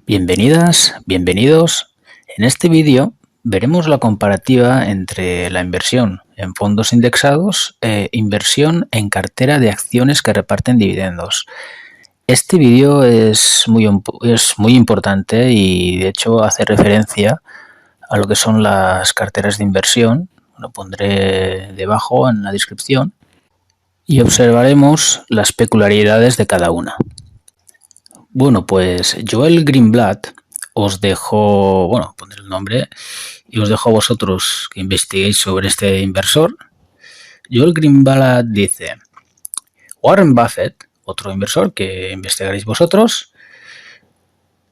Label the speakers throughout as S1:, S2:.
S1: Bienvenidas, bienvenidos. En este vídeo veremos la comparativa entre la inversión en fondos indexados e inversión en cartera de acciones que reparten dividendos. Este vídeo es muy importante y de hecho hace referencia a lo que son las carteras de inversión. Lo pondré debajo en la descripción y observaremos las peculiaridades de cada una. Bueno, pues Joel Greenblatt os dejo, pondré el nombre y os dejo a vosotros que investiguéis sobre este inversor. Joel Greenblatt dice: Warren Buffett, otro inversor que investigaréis vosotros.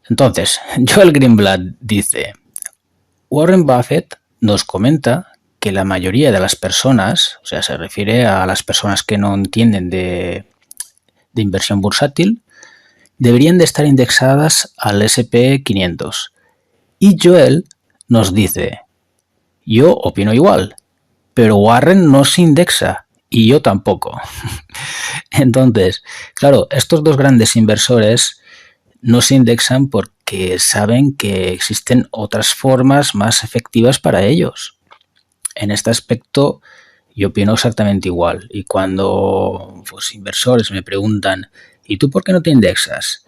S1: Entonces, Joel Greenblatt dice: Warren Buffett nos comenta que la mayoría de las personas, o sea, se refiere a las personas que no entienden de inversión bursátil, deberían de estar indexadas al S&P 500. Y Joel nos dice: yo opino igual, pero Warren no se indexa y yo tampoco. Entonces, claro, estos dos grandes inversores no se indexan porque saben que existen otras formas más efectivas para ellos. En este aspecto yo opino exactamente igual. Y cuando inversores me preguntan: ¿y tú por qué no te indexas?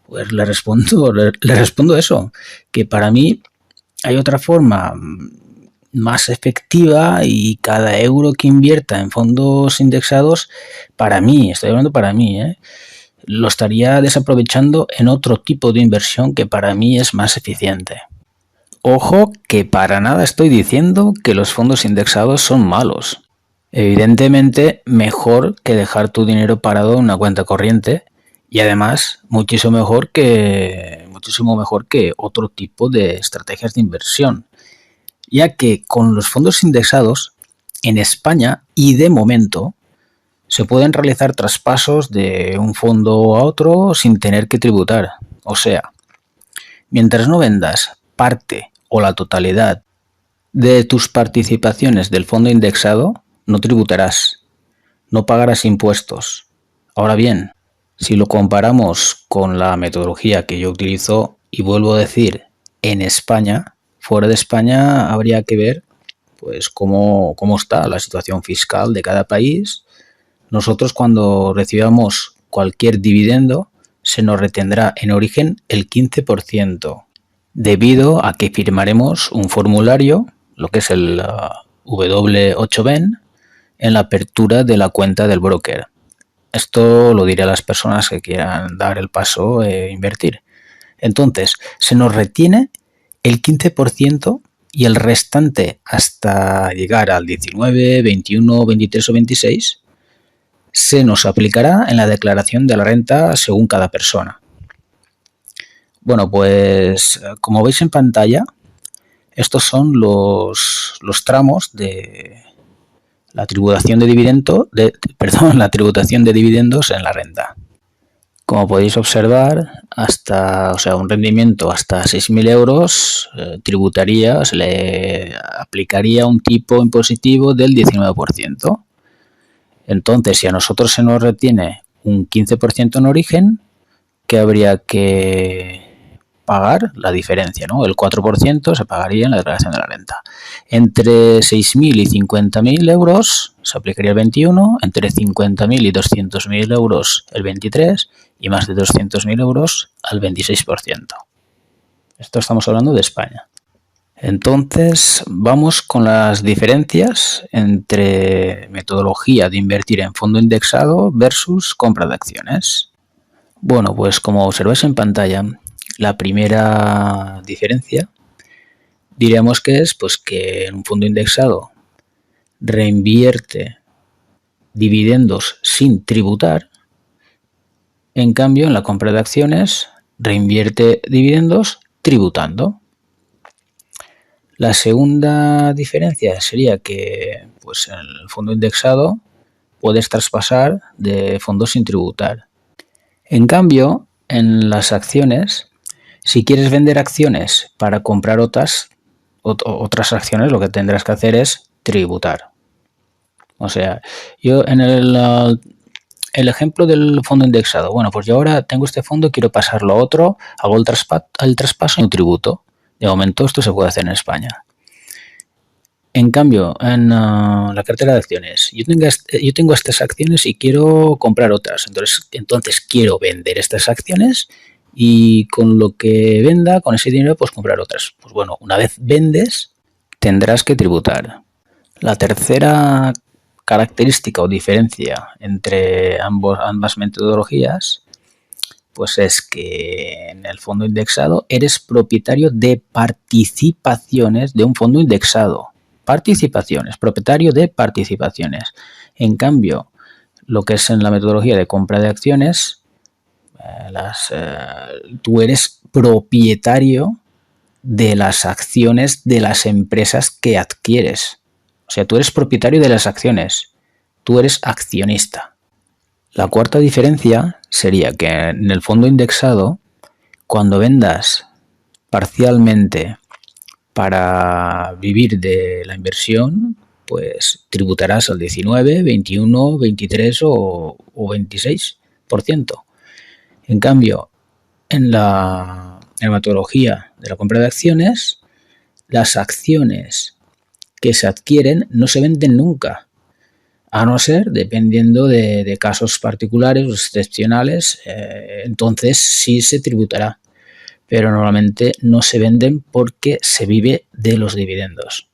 S1: Pues le respondo eso, que para mí hay otra forma más efectiva y cada euro que invierta en fondos indexados, para mí, estoy hablando para mí, lo estaría desaprovechando en otro tipo de inversión que para mí es más eficiente. Ojo que para nada estoy diciendo que los fondos indexados son malos. Evidentemente, mejor que dejar tu dinero parado en una cuenta corriente y además muchísimo mejor que otro tipo de estrategias de inversión, ya que con los fondos indexados en España y de momento se pueden realizar traspasos de un fondo a otro sin tener que tributar. O sea, mientras no vendas parte o la totalidad de tus participaciones del fondo indexado, no tributarás, no pagarás impuestos. Ahora bien, si lo comparamos con la metodología que yo utilizo, y vuelvo a decir, en España, fuera de España habría que ver pues cómo está la situación fiscal de cada país. Nosotros, cuando recibamos cualquier dividendo, se nos retendrá en origen el 15%, debido a que firmaremos un formulario, lo que es el W8BEN, en la apertura de la cuenta del broker. Esto lo diré a las personas que quieran dar el paso e invertir. Entonces, se nos retiene el 15% y el restante hasta llegar al 19, 21, 23 o 26 se nos aplicará en la declaración de la renta según cada persona. Bueno, pues como veis en pantalla, estos son los tramos de la tributación de dividendos en la renta. Como podéis observar, un rendimiento hasta 6.000 euros se le aplicaría un tipo impositivo del 19%. Entonces, si a nosotros se nos retiene un 15% en origen, ¿qué habría que pagar? La diferencia, ¿no? El 4% se pagaría en la declaración de la renta. Entre 6.000 y 50.000 euros se aplicaría el 21%, entre 50.000 y 200.000 euros el 23% y más de 200.000 euros al 26%. Esto estamos hablando de España. Entonces, vamos con las diferencias entre metodología de invertir en fondo indexado versus compra de acciones. Bueno, pues como observáis en pantalla, la primera diferencia diríamos que es que en un fondo indexado reinvierte dividendos sin tributar, en cambio en la compra de acciones reinvierte dividendos tributando. La segunda diferencia sería que en el fondo indexado puedes traspasar de fondos sin tributar. En cambio, en las acciones, si quieres vender acciones para comprar otras acciones, lo que tendrás que hacer es tributar. O sea, yo en el el ejemplo del fondo indexado. Bueno, pues yo ahora tengo este fondo, quiero pasarlo a otro, hago el traspaso y un tributo. De momento esto se puede hacer en España. En cambio, en la cartera de acciones, yo tengo estas acciones y quiero comprar otras. Entonces quiero vender estas acciones y con lo que venda, con ese dinero, pues comprar otras. Pues bueno, una vez vendes, tendrás que tributar. La tercera característica o diferencia entre ambas metodologías, pues es que en el fondo indexado eres propietario de participaciones de un fondo indexado. Participaciones, propietario de participaciones. En cambio, lo que es en la metodología de compra de acciones, tú eres propietario de las acciones de las empresas que adquieres. O sea, tú eres propietario de las acciones, tú eres accionista. La cuarta diferencia sería que en el fondo indexado, cuando vendas parcialmente para vivir de la inversión, pues tributarás al 19, 21, 23 o 26%. En cambio, en la metodología de la compra de acciones, las acciones que se adquieren no se venden nunca, a no ser, dependiendo de casos particulares o excepcionales, entonces sí se tributará, pero normalmente no se venden porque se vive de los dividendos.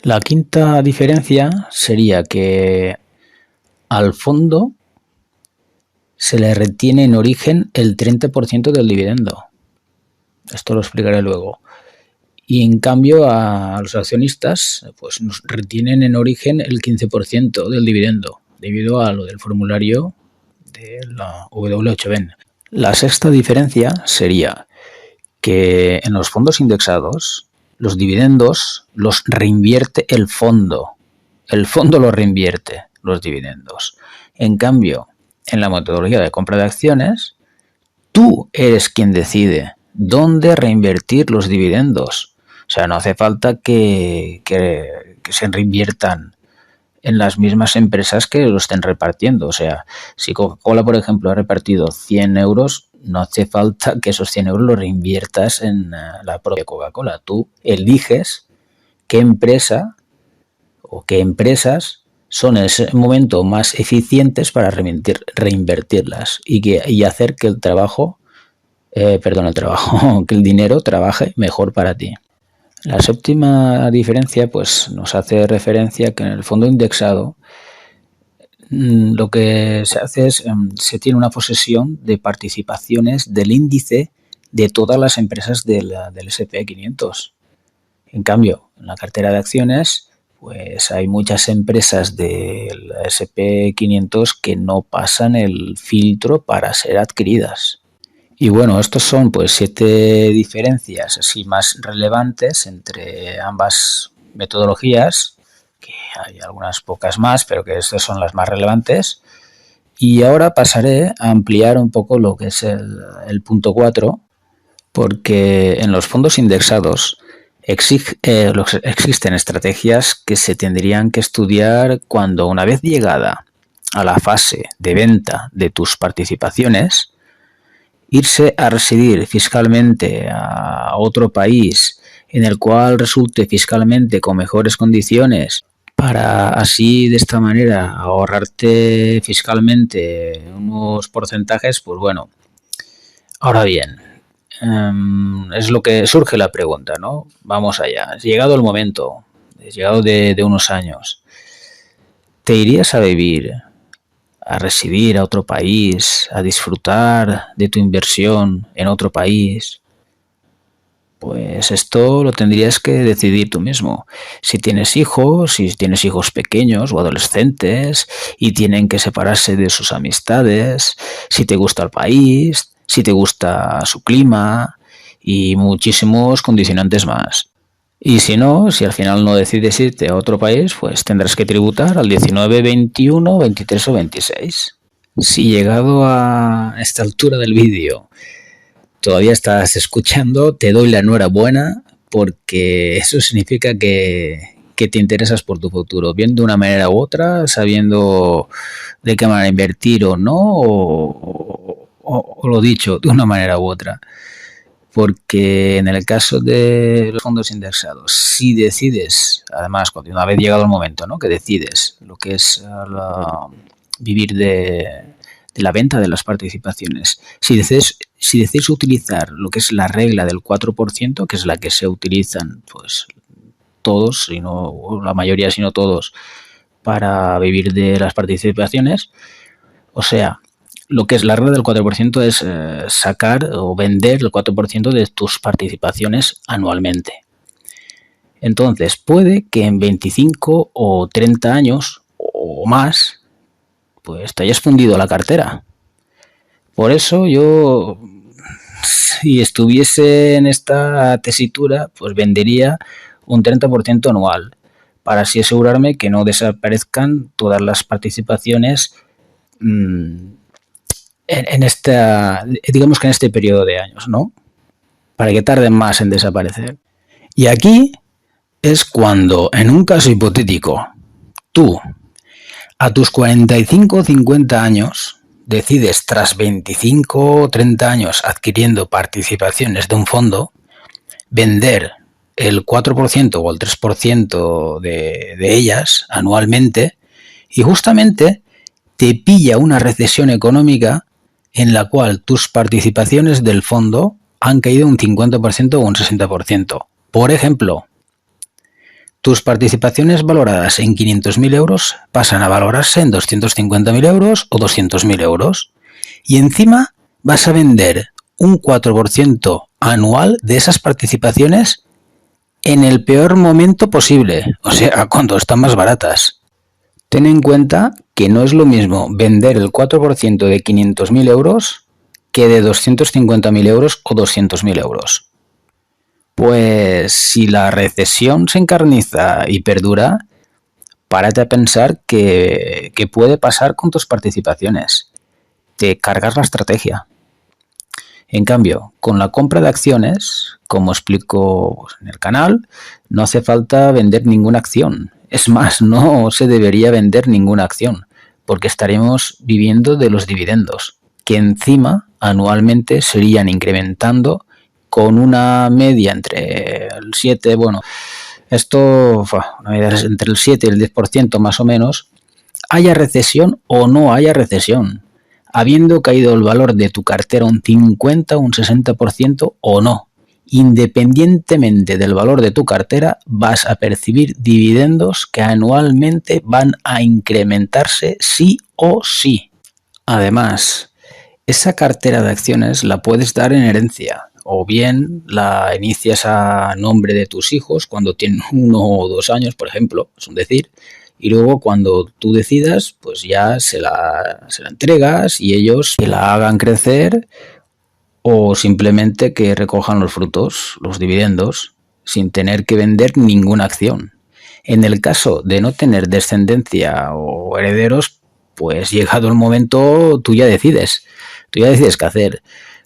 S1: La quinta diferencia sería que al fondo se le retiene en origen el 30% del dividendo. Esto lo explicaré luego. Y en cambio a los accionistas pues nos retienen en origen el 15% del dividendo, debido a lo del formulario de la W8BEN. La sexta diferencia sería que en los fondos indexados los dividendos los reinvierte el fondo. El fondo los reinvierte, los dividendos. En cambio, en la metodología de compra de acciones, tú eres quien decide dónde reinvertir los dividendos. O sea, no hace falta que se reinviertan en las mismas empresas que lo estén repartiendo. O sea, si Coca-Cola, por ejemplo, ha repartido 100 euros, no hace falta que esos 100 euros los reinviertas en la propia Coca-Cola. Tú eliges qué empresa o qué empresas son en ese momento más eficientes para reinvertirlas y hacer que que el dinero trabaje mejor para ti. La séptima diferencia pues nos hace referencia que en el fondo indexado lo que se hace es se tiene una posesión de participaciones del índice de todas las empresas del S&P 500. En cambio, en la cartera de acciones pues hay muchas empresas del S&P 500 que no pasan el filtro para ser adquiridas. Y bueno, estos son pues 7 diferencias así más relevantes entre ambas metodologías, que hay algunas pocas más, pero que estas son las más relevantes. Y ahora pasaré a ampliar un poco lo que es el punto 4, porque en los fondos indexados existen estrategias que se tendrían que estudiar cuando, una vez llegada a la fase de venta de tus participaciones, irse a residir fiscalmente a otro país en el cual resulte fiscalmente con mejores condiciones, para así de esta manera ahorrarte fiscalmente unos porcentajes, pues bueno. Ahora bien, es lo que surge la pregunta, ¿no? Vamos allá. Ha llegado el momento, ha llegado de unos años. ¿Te irías a vivir, a residir a otro país, a disfrutar de tu inversión en otro país? Pues esto lo tendrías que decidir tú mismo. Si tienes hijos pequeños o adolescentes y tienen que separarse de sus amistades, si te gusta el país, si te gusta su clima y muchísimos condicionantes más. Y si no, si al final no decides irte a otro país, pues tendrás que tributar al 19, 21, 23 o 26. Si llegado a esta altura del vídeo todavía estás escuchando, te doy la enhorabuena, porque eso significa que que te interesas por tu futuro, bien de una manera u otra, sabiendo de qué manera invertir o no, o lo dicho, de una manera u otra. Porque en el caso de los fondos indexados, si decides, además, cuando una vez llegado el momento, ¿no?, que decides lo que es vivir de la venta de las participaciones, si decides utilizar lo que es la regla del 4%, que es la que se utilizan pues todos, si no la mayoría, si no todos, para vivir de las participaciones, o sea, lo que es la regla del 4% es sacar o vender el 4% de tus participaciones anualmente. Entonces, puede que en 25 o 30 años o más, pues te hayas fundido la cartera. Por eso yo, si estuviese en esta tesitura, pues vendería un 30% anual, para así asegurarme que no desaparezcan todas las participaciones en esta, digamos que en este periodo de años, ¿no? Para que tarden más en desaparecer. Y aquí es cuando, en un caso hipotético, tú, a tus 45 o 50 años, decides, tras 25 o 30 años adquiriendo participaciones de un fondo, vender el 4% o el 3% de ellas anualmente, y justamente te pilla una recesión económica en la cual tus participaciones del fondo han caído un 50% o un 60%. Por ejemplo, tus participaciones valoradas en 500.000 euros pasan a valorarse en 250.000 euros o 200.000 euros. Y encima vas a vender un 4% anual de esas participaciones en el peor momento posible, o sea, cuando están más baratas. Ten en cuenta que no es lo mismo vender el 4% de 500.000 euros que de 250.000 euros o 200.000 euros. Pues si la recesión se encarniza y perdura, párate a pensar qué puede pasar con tus participaciones. Te cargas la estrategia. En cambio, con la compra de acciones, como explico en el canal, no hace falta vender ninguna acción. Es más, no se debería vender ninguna acción, porque estaremos viviendo de los dividendos, que encima anualmente se irían incrementando con una media entre el 7, bueno, esto, una media entre el 7 y el 10% más o menos, haya recesión o no haya recesión, habiendo caído el valor de tu cartera un 50 o un 60% o no. Independientemente del valor de tu cartera, vas a percibir dividendos que anualmente van a incrementarse sí o sí. Además, esa cartera de acciones la puedes dar en herencia, o bien la inicias a nombre de tus hijos cuando tienen 1 o 2 años, por ejemplo, es un decir, y luego cuando tú decidas, pues ya se la entregas y ellos que la hagan crecer, o simplemente que recojan los frutos, los dividendos, sin tener que vender ninguna acción. En el caso de no tener descendencia o herederos, pues llegado el momento tú ya decides qué hacer.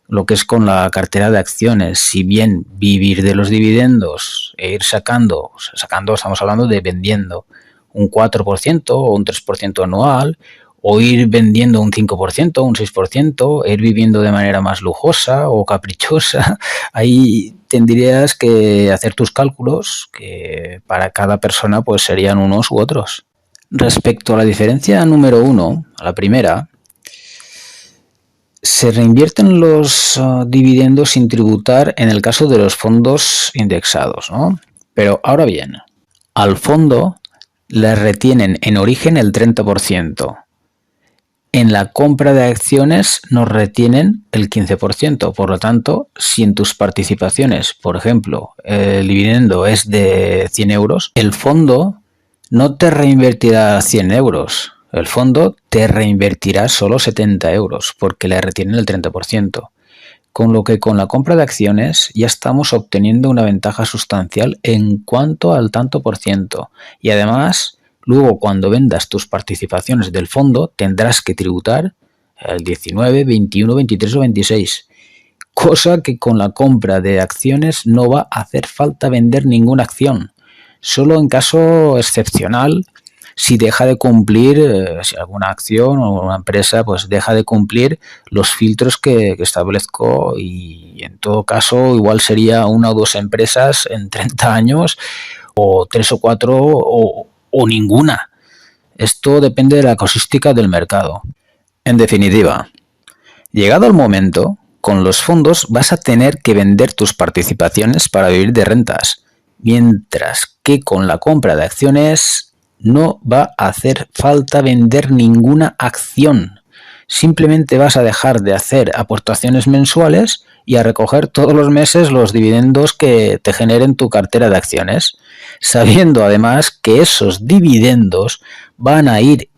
S1: Lo que es con la cartera de acciones, si bien vivir de los dividendos e ir sacando, estamos hablando de vendiendo un 4% o un 3% anual, o ir vendiendo un 5%, un 6%, ir viviendo de manera más lujosa o caprichosa, ahí tendrías que hacer tus cálculos, que para cada persona pues serían unos u otros. Respecto a la diferencia número 1, a la primera, se reinvierten los dividendos sin tributar en el caso de los fondos indexados, ¿no? Pero ahora bien, al fondo le retienen en origen el 30%. En la compra de acciones nos retienen el 15%. Por lo tanto, si en tus participaciones, por ejemplo, el dividendo es de 100 euros, el fondo no te reinvertirá 100 euros. El fondo te reinvertirá solo 70 euros porque le retienen el 30%. Con lo que con la compra de acciones ya estamos obteniendo una ventaja sustancial en cuanto al tanto por ciento. Y además, luego cuando vendas tus participaciones del fondo tendrás que tributar el 19, 21, 23 o 26. Cosa que con la compra de acciones no va a hacer falta vender ninguna acción. solo en caso excepcional, si deja de cumplir, si alguna acción o una empresa pues deja de cumplir los filtros que establezco, y en todo caso igual sería una o dos empresas en 30 años o 3 o 4 o ninguna. Esto depende de la casuística del mercado. En definitiva, llegado el momento, con los fondos vas a tener que vender tus participaciones para vivir de rentas, mientras que con la compra de acciones no va a hacer falta vender ninguna acción. Simplemente vas a dejar de hacer aportaciones mensuales y a recoger todos los meses los dividendos que te generen tu cartera de acciones, sabiendo además que esos dividendos van a ir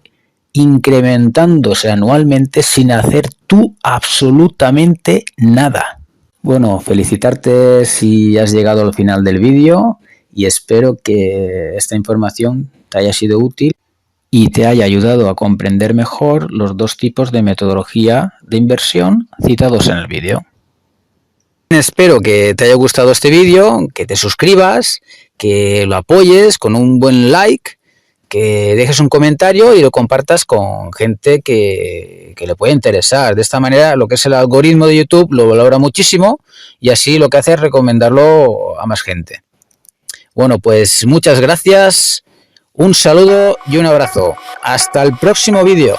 S1: incrementándose anualmente sin hacer tú absolutamente nada. Bueno, felicitarte si has llegado al final del vídeo y espero que esta información te haya sido útil y te haya ayudado a comprender mejor los dos tipos de metodología de inversión citados en el vídeo. Espero que te haya gustado este vídeo, que te suscribas, que lo apoyes con un buen like, que dejes un comentario y lo compartas con gente que le puede interesar. De esta manera, lo que es el algoritmo de YouTube lo valora muchísimo y así lo que hace es recomendarlo a más gente. Bueno, pues muchas gracias, un saludo y un abrazo. Hasta el próximo vídeo.